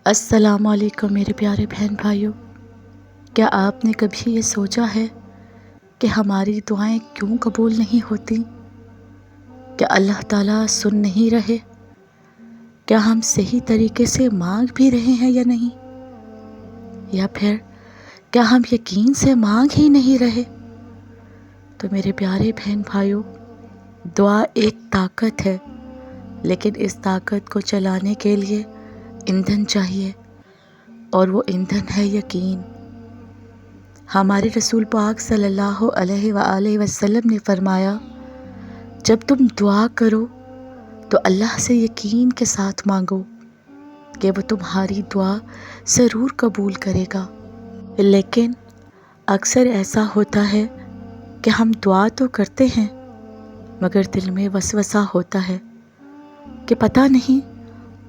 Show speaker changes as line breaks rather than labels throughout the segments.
السلام علیکم میرے پیارے بہن بھائیوں، کیا آپ نے کبھی یہ سوچا ہے کہ ہماری دعائیں کیوں قبول نہیں ہوتی؟ کیا اللہ تعالیٰ سن نہیں رہے؟ کیا ہم صحیح طریقے سے مانگ بھی رہے ہیں یا نہیں؟ یا پھر کیا ہم یقین سے مانگ ہی نہیں رہے؟ تو میرے پیارے بہن بھائیوں، دعا ایک طاقت ہے، لیکن اس طاقت کو چلانے کے لیے ایندھن چاہیے، اور وہ ایندھن ہے یقین۔ ہمارے رسول پاک صلی اللہ علیہ وآلہ وسلم نے فرمایا، جب تم دعا کرو تو اللہ سے یقین کے ساتھ مانگو کہ وہ تمہاری دعا ضرور قبول کرے گا۔ لیکن اکثر ایسا ہوتا ہے کہ ہم دعا تو کرتے ہیں، مگر دل میں وسوسہ ہوتا ہے کہ پتہ نہیں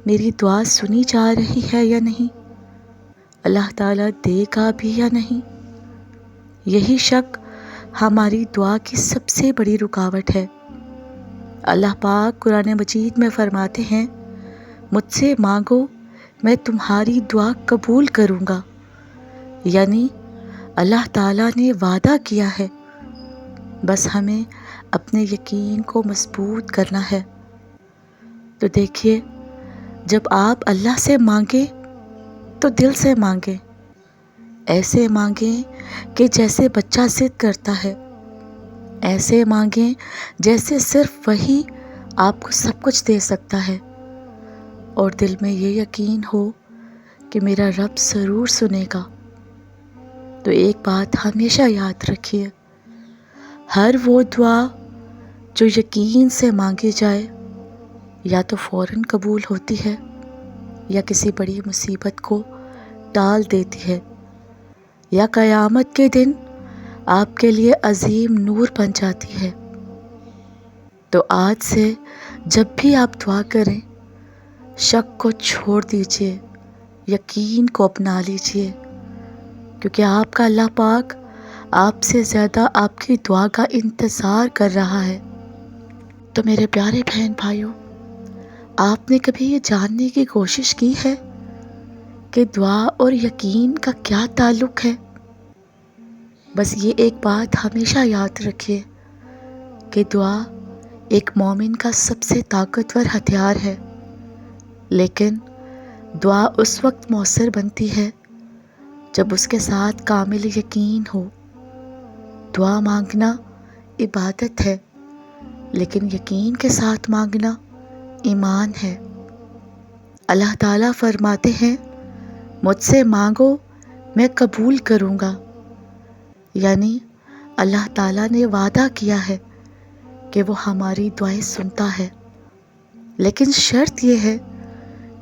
میری دعا سنی جا رہی ہے یا نہیں، اللہ تعالیٰ دے گا بھی یا نہیں۔ یہی شک ہماری دعا کی سب سے بڑی رکاوٹ ہے۔ اللہ پاک قرآن مجید میں فرماتے ہیں، مجھ سے مانگو میں تمہاری دعا قبول کروں گا، یعنی اللہ تعالیٰ نے وعدہ کیا ہے، بس ہمیں اپنے یقین کو مضبوط کرنا ہے۔ تو دیکھیے، جب آپ اللہ سے مانگیں تو دل سے مانگیں، ایسے مانگیں کہ جیسے بچہ ضد کرتا ہے، ایسے مانگیں جیسے صرف وہی آپ کو سب کچھ دے سکتا ہے، اور دل میں یہ یقین ہو کہ میرا رب ضرور سنے گا۔ تو ایک بات ہمیشہ یاد رکھیے، ہر وہ دعا جو یقین سے مانگی جائے یا تو فوراً قبول ہوتی ہے یا کسی بڑی مصیبت کو ٹال دیتی ہے، یا قیامت کے دن آپ کے لیے عظیم نور بن جاتی ہے۔ تو آج سے جب بھی آپ دعا کریں، شک کو چھوڑ دیجئے، یقین کو اپنا لیجئے، کیونکہ آپ کا اللہ پاک آپ سے زیادہ آپ کی دعا کا انتظار کر رہا ہے۔ تو میرے پیارے بہن بھائیوں، آپ نے کبھی یہ جاننے کی کوشش کی ہے کہ دعا اور یقین کا کیا تعلق ہے؟ بس یہ ایک بات ہمیشہ یاد رکھیے کہ دعا ایک مومن کا سب سے طاقتور ہتھیار ہے، لیکن دعا اس وقت مؤثر بنتی ہے جب اس کے ساتھ کامل یقین ہو۔ دعا مانگنا عبادت ہے، لیکن یقین کے ساتھ مانگنا ایمان ہے۔ اللہ تعالیٰ فرماتے ہیں، مجھ سے مانگو میں قبول کروں گا، یعنی اللہ تعالیٰ نے وعدہ کیا ہے کہ وہ ہماری دعائیں سنتا ہے، لیکن شرط یہ ہے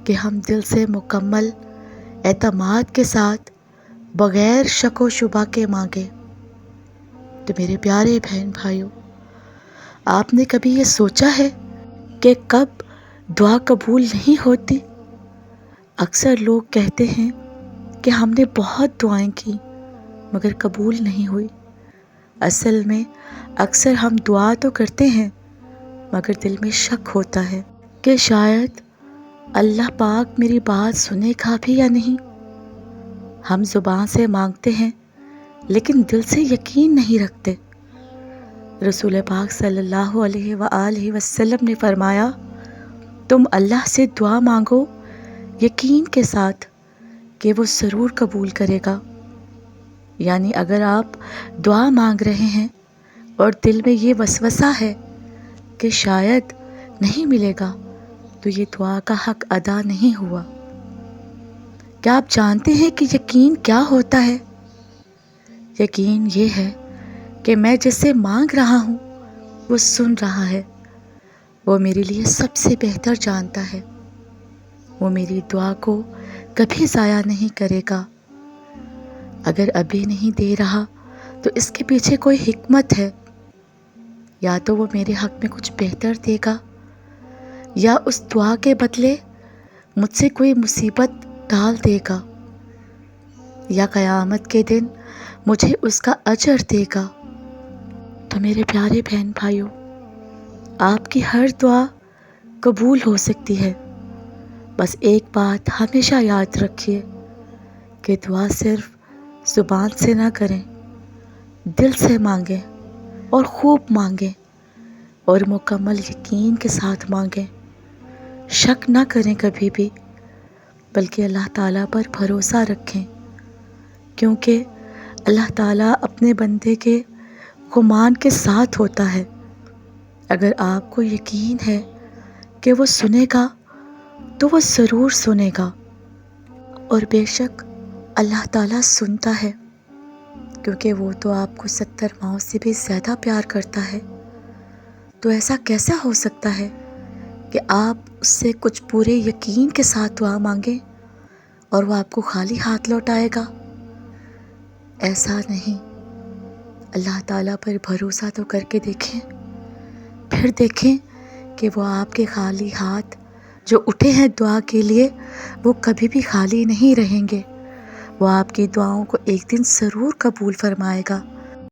کہ ہم دل سے مکمل اعتماد کے ساتھ بغیر شک و شبہ کے مانگیں۔ تو میرے پیارے بہن بھائیوں، آپ نے کبھی یہ سوچا ہے کہ کب دعا قبول نہیں ہوتی؟ اکثر لوگ کہتے ہیں کہ ہم نے بہت دعائیں کی مگر قبول نہیں ہوئی۔ اصل میں اکثر ہم دعا تو کرتے ہیں مگر دل میں شک ہوتا ہے کہ شاید اللہ پاک میری بات سنے گا بھی یا نہیں۔ ہم زبان سے مانگتے ہیں لیکن دل سے یقین نہیں رکھتے۔ رسول پاک صلی اللہ علیہ وآلہ وسلم نے فرمایا، تم اللہ سے دعا مانگو یقین کے ساتھ کہ وہ ضرور قبول کرے گا۔ یعنی اگر آپ دعا مانگ رہے ہیں اور دل میں یہ وسوسہ ہے کہ شاید نہیں ملے گا، تو یہ دعا کا حق ادا نہیں ہوا۔ کیا آپ جانتے ہیں کہ یقین کیا ہوتا ہے؟ یقین یہ ہے کہ میں جس سے مانگ رہا ہوں وہ سن رہا ہے، وہ میرے لیے سب سے بہتر جانتا ہے، وہ میری دعا کو کبھی ضائع نہیں کرے گا۔ اگر ابھی نہیں دے رہا تو اس کے پیچھے کوئی حکمت ہے، یا تو وہ میرے حق میں کچھ بہتر دے گا، یا اس دعا کے بدلے مجھ سے کوئی مصیبت ٹال دے گا، یا قیامت کے دن مجھے اس کا اجر دے گا۔ تو میرے پیارے بہن بھائیوں، آپ کی ہر دعا قبول ہو سکتی ہے، بس ایک بات ہمیشہ یاد رکھیے کہ دعا صرف زبان سے نہ کریں، دل سے مانگیں اور خوب مانگیں اور مکمل یقین کے ساتھ مانگیں۔ شک نہ کریں کبھی بھی، بلکہ اللہ تعالیٰ پر بھروسہ رکھیں، کیونکہ اللہ تعالیٰ اپنے بندے کے گمان کے ساتھ ہوتا ہے۔ اگر آپ کو یقین ہے کہ وہ سنے گا تو وہ ضرور سنے گا، اور بے شک اللہ تعالیٰ سنتا ہے، کیونکہ وہ تو آپ کو 70 ماؤں سے بھی زیادہ پیار کرتا ہے۔ تو ایسا کیسا ہو سکتا ہے کہ آپ اس سے کچھ پورے یقین کے ساتھ دعا مانگیں اور وہ آپ کو خالی ہاتھ لوٹائے گا؟ ایسا نہیں۔ اللہ تعالیٰ پر بھروسہ تو کر کے دیکھیں، پھر دیکھیں کہ وہ آپ کے خالی ہاتھ جو اٹھے ہیں دعا کے لیے، وہ کبھی بھی خالی نہیں رہیں گے۔ وہ آپ کی دعاؤں کو ایک دن ضرور قبول فرمائے گا۔